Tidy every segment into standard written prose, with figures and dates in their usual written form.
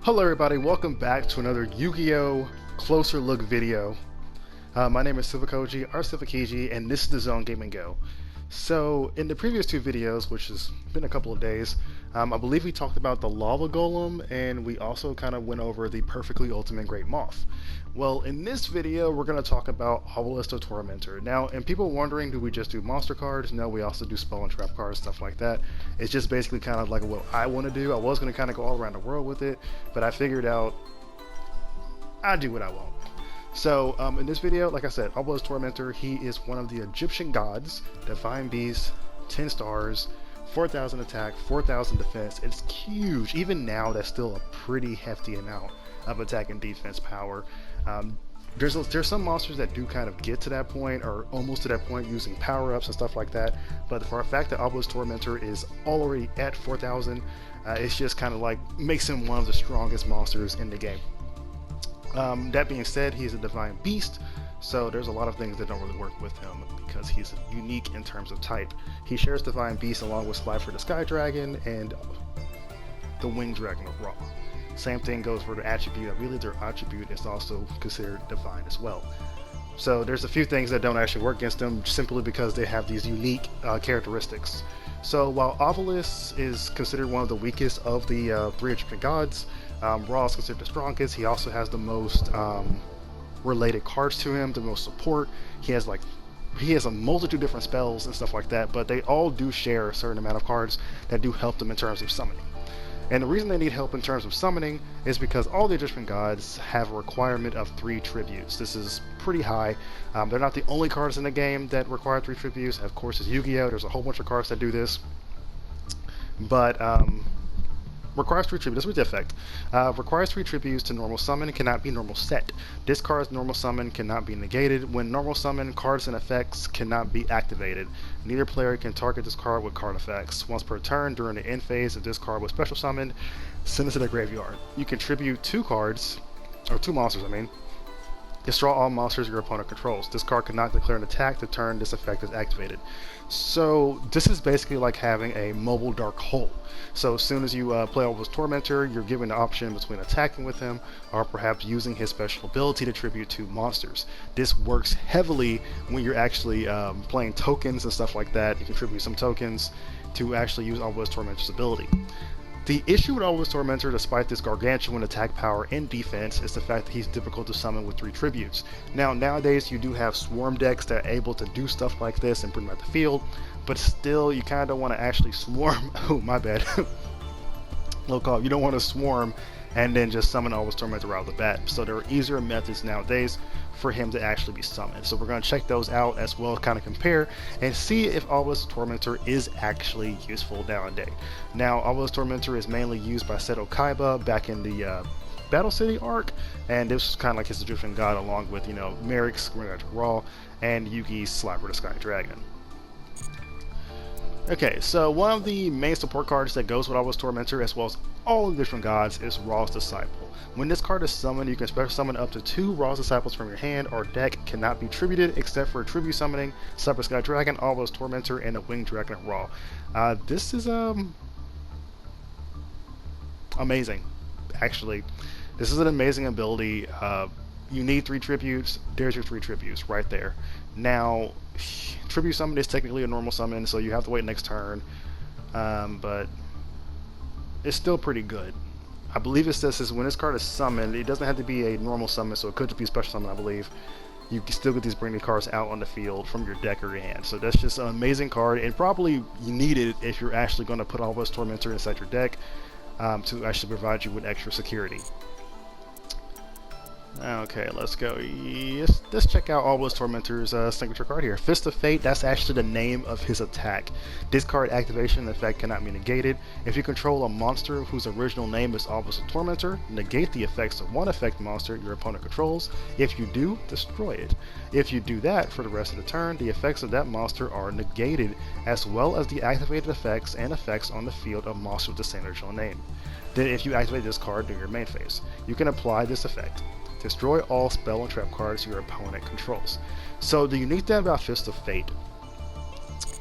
Hello everybody, welcome back to another Yu-Gi-Oh! Closer Look video. My name is Silvokiji, and this is the Zone Game and Go. So, in the previous two videos, which has been a couple of days, I believe we talked about the Lava Golem, and we also kind of went over the Perfectly Ultimate Great Moth. Well, in this video, we're going to talk about Obelisk or Tormentor. Now, and people wondering, do we just do monster cards? No, we also do spell and trap cards, stuff like that. It's just basically kind of like what I want to do. I was going to kind of go all around the world with it, but I figured out I do what I want. So, in this video, like I said, Obelisk Tormentor, he is one of the Egyptian gods, Divine Beast, 10 stars, 4,000 attack, 4,000 defense. It's huge. Even now, that's still a pretty hefty amount of attack and defense power. There's some monsters that do kind of get to that point, or almost to that point, using power-ups and stuff like that. But for a fact that Obelisk Tormentor is already at 4,000, it's just kind of like makes him one of the strongest monsters in the game. That being said, he's a Divine Beast, so there's a lot of things that don't really work with him because he's unique in terms of type. He shares Divine Beast along with Slifer the Sky Dragon and the Winged Dragon of Ra. Same thing goes for the attribute. I believe their attribute is also considered divine as well. So there's a few things that don't actually work against them simply because they have these unique characteristics. So while Obelisk is considered one of the weakest of the three Egyptian gods, Ra is considered the strongest. He also has the most related cards to him, the most support. He has a multitude of different spells and stuff like that, but they all do share a certain amount of cards that do help them in terms of summoning. And the reason they need help in terms of summoning is because all the Egyptian gods have a requirement of 3 tributes. This is pretty high. They're not the only cards in the game that require 3 tributes. Of course, it's Yu-Gi-Oh! There's a whole bunch of cards that do this. But requires 3 tributes. That's what the effect. Requires 3 tributes to normal summon, cannot be normal set. Discards normal summon, cannot be negated. When normal summon, cards and effects cannot be activated. Neither player can target this card with card effects. Once per turn, during the end phase of this card was special summoned, send it to the graveyard. You contribute 2 cards, or 2 monsters, I mean. Destroy all monsters your opponent controls. This card cannot declare an attack the turn this effect is activated. So this is basically like having a mobile dark hole. So as soon as you play Obelisk Tormentor, you're given the option between attacking with him or perhaps using his special ability to tribute 2 monsters. This works heavily when you're actually playing tokens and stuff like that. You contribute some tokens to actually use Obelisk Tormentor's ability. The issue with Obelisk Tormentor, despite this gargantuan attack power and defense, is the fact that he's difficult to summon with 3 tributes. Now, nowadays you do have swarm decks that are able to do stuff like this and bring them out the field, but still you kind of don't want to actually swarm. Oh, my bad. Low call. You don't want to swarm and then just summon Obelisk Tormentor right off the bat. So there are easier methods nowadays for him to actually be summoned. So we're going to check those out as well, kind of compare and see if Obelisk Tormentor is actually useful nowadays. Now, Obelisk Tormentor is mainly used by Seto Kaiba back in the Battle City arc, and this was kind of like his Egyptian god along with, Merrick's Ra and Yugi's Slifer the Sky Dragon. Okay, so one of the main support cards that goes with Obelisk Tormentor as well as all the different gods is Ra's Disciple. When this card is summoned, you can special summon up to 2 Ra's Disciples from your hand or deck. Cannot be tributed except for tribute summoning Slifer Sky Dragon, Obelisk Tormentor, and the Winged Dragon of Ra. This is amazing, actually. This is an amazing ability. You need 3 tributes. There's your 3 tributes right there. Now, tribute summon is technically a normal summon, so you have to wait next turn, but it's still pretty good. I believe it says when this card is summoned, it doesn't have to be a normal summon, so it could just be a special summon, I believe. You can still get these bring the cards out on the field from your deck or your hand. So that's just an amazing card, and probably you need it if you're actually going to put Obelisk Tormentor inside your deck to actually provide you with extra security. Okay, let's go. Yes, let's check out Obelisk Tormentor's signature card here. Fist of Fate, that's actually the name of his attack. Discard activation effect cannot be negated. If you control a monster whose original name is Obelisk Tormentor, negate the effects of one effect monster your opponent controls. If you do, destroy it. If you do that for the rest of the turn, the effects of that monster are negated, as well as the activated effects and effects on the field of monsters with the same original name. Then if you activate this card during your main phase, you can apply this effect. Destroy all spell and trap cards your opponent controls. So the unique thing about Fist of Fate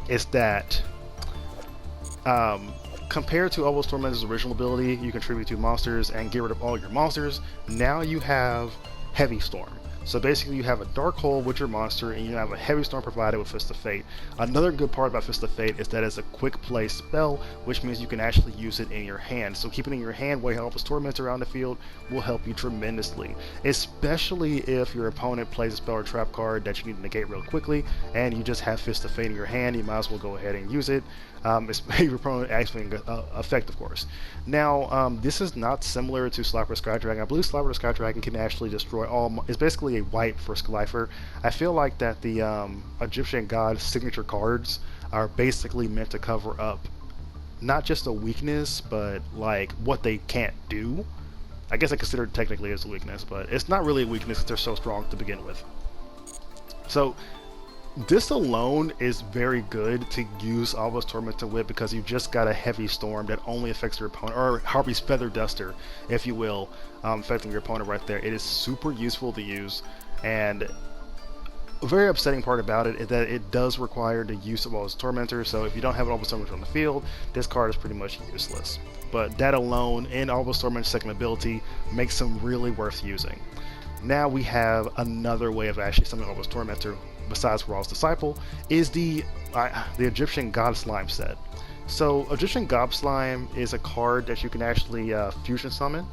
is that compared to Obelisk Tormentor's original ability, you can tribute 2 monsters and get rid of all your monsters. Now you have Heavy Storm. So basically you have a Dark Hole with your monster, and you have a Heavy Storm provided with Fist of Fate. Another good part about Fist of Fate is that it's a quick play spell, which means you can actually use it in your hand. So keeping it in your hand while you help Obelisk Tormentor around the field will help you tremendously, especially if your opponent plays a spell or trap card that you need to negate real quickly, and you just have Fist of Fate in your hand. You might as well go ahead and use it. Your opponent actually effect, of course. Now, this is not similar to Slapper Sky Dragon. I believe Slapper Sky Dragon can actually destroy all. It's basically a wipe for Skylifer. I feel like that the Egyptian God signature cards are basically meant to cover up not just a weakness, but like what they can't do. I guess I consider it technically as a weakness, but it's not really a weakness because they're so strong to begin with. So this alone is very good to use Obelisk Tormentor with, because you've just got a Heavy Storm that only affects your opponent, or Harpy's Feather Duster, if you will, affecting your opponent right there. It is super useful to use, and a very upsetting part about it is that it does require the use of Obelisk Tormentor, so if you don't have an Obelisk Tormentor on the field, this card is pretty much useless. But that alone, and Obelisk Tormentor's second ability, makes them really worth using. Now we have another way of actually summoning Obelisk Tormentor, besides Raw's Disciple, is the Egyptian God Slime set. So Egyptian God Slime is a card that you can actually fusion summon.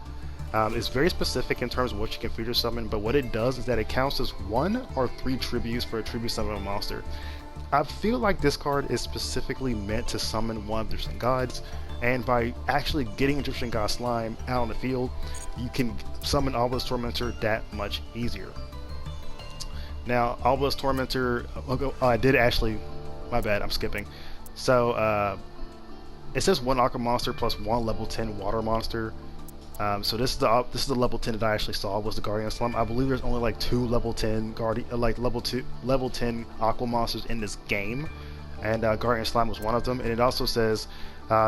It's very specific in terms of what you can fusion summon, but what it does is that it counts as 1 or 3 tributes for a tribute summon a monster. I feel like this card is specifically meant to summon one of the Egyptian gods, and by actually getting Egyptian God Slime out on the field, you can summon Obelisk Tormentor that much easier. Now, Obelisk Tormentor, I did actually, my bad, I'm skipping. So, it says 1 Aqua monster plus 1 level 10 water monster. So this is the level 10 that I actually saw was the Guardian Slime. I believe there's only like 2 level 10 level 10 Aqua monsters in this game, and Guardian Slime was one of them. And it also says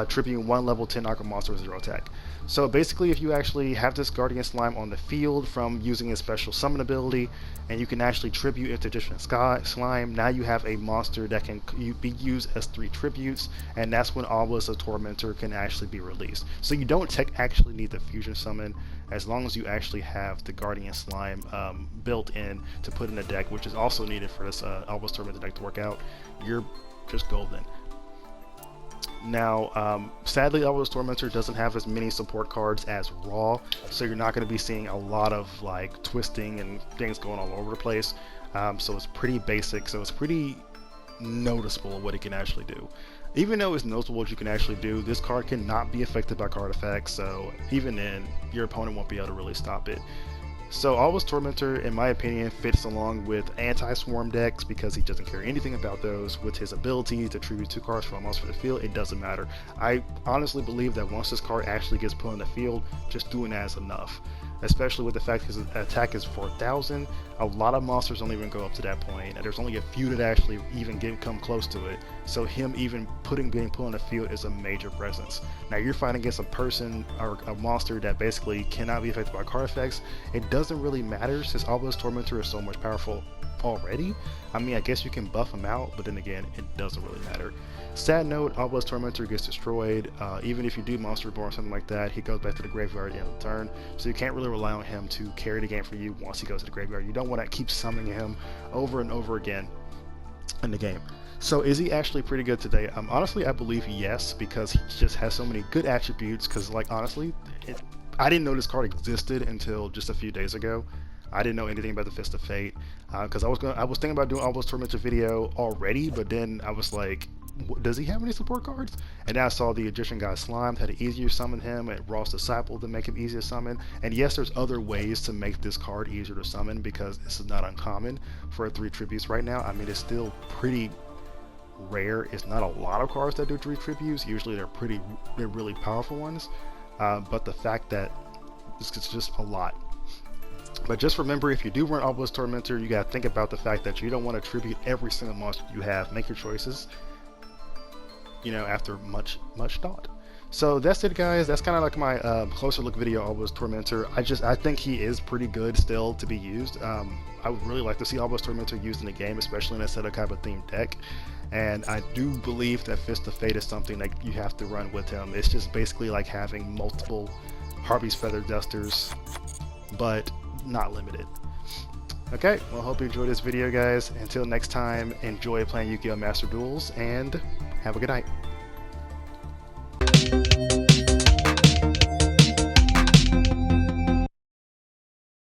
tribute 1 level 10 Aqua monster with 0 attack. So basically, if you actually have this Guardian Slime on the field from using a special summon ability, and you can actually tribute into Egyptian Slime, now you have a monster that can be used as 3 tributes, and that's when Obelisk Tormentor can actually be released. So you don't actually need the fusion summon, as long as you actually have the Guardian Slime built in to put in the deck, which is also needed for this Obelisk Tormentor deck to work out. You're just golden. Now, sadly, Obelisk Tormentor doesn't have as many support cards as Raw, so you're not going to be seeing a lot of like twisting and things going all over the place. So it's pretty basic, so it's pretty noticeable what it can actually do. Even though it's noticeable what you can actually do, this card cannot be affected by card effects, so even then, your opponent won't be able to really stop it. So Obelisk Tormentor, in my opinion, fits along with anti-swarm decks because he doesn't care anything about those. With his ability to tribute 2 cards from a monster to the field, it doesn't matter. I honestly believe that once this card actually gets put on the field, just doing that is enough. Especially with the fact his attack is 4,000, a lot of monsters don't even go up to that point, and there's only a few that actually even come close to it. So him even being put on the field is a major presence. Now you're fighting against a person or a monster that basically cannot be affected by card effects. It doesn't really matter since Obelisk Tormentor is so much powerful already. I mean, I guess you can buff him out, but then again, it doesn't really matter. Sad note, Obelisk Tormentor gets destroyed. Even if you do Monster Reborn or something like that, he goes back to the graveyard at the end of the turn, so you can't really rely on him to carry the game for you once he goes to the graveyard. You don't want to keep summoning him over and over again in the game. So is he actually pretty good today? Honestly, I believe yes, because he just has so many good attributes, because like honestly, I didn't know this card existed until just a few days ago. I didn't know anything about the Fist of Fate, because I was thinking about doing Obelisk Tormentor video already, but then I was like, does he have any support cards? And then I saw the Egyptian God Slime had an easier summon him, and Raw's Disciple to make him easier to summon. And yes, there's other ways to make this card easier to summon, because this is not uncommon for 3 tributes right now. I mean, it's still pretty rare. It's not a lot of cards that do 3 tributes. Usually they're really powerful ones, but the fact that it's just a lot. But just remember, if you do run Obelisk Tormentor, you gotta think about the fact that you don't want to tribute every single monster you have. Make your choices, you know, after much thought. So that's it, guys. That's kind of like my closer look video on Obelisk Tormentor. I think he is pretty good still to be used. I would really like to see Obelisk Tormentor used in the game, especially in a Seto themed deck. And I do believe that Fist of Fate is something that you have to run with him. It's just basically like having multiple Harvey's Feather Dusters, but not limited. Okay, well, hope you enjoyed this video, guys. Until next time, enjoy playing Yu-Gi-Oh! Master Duels, and have a good night.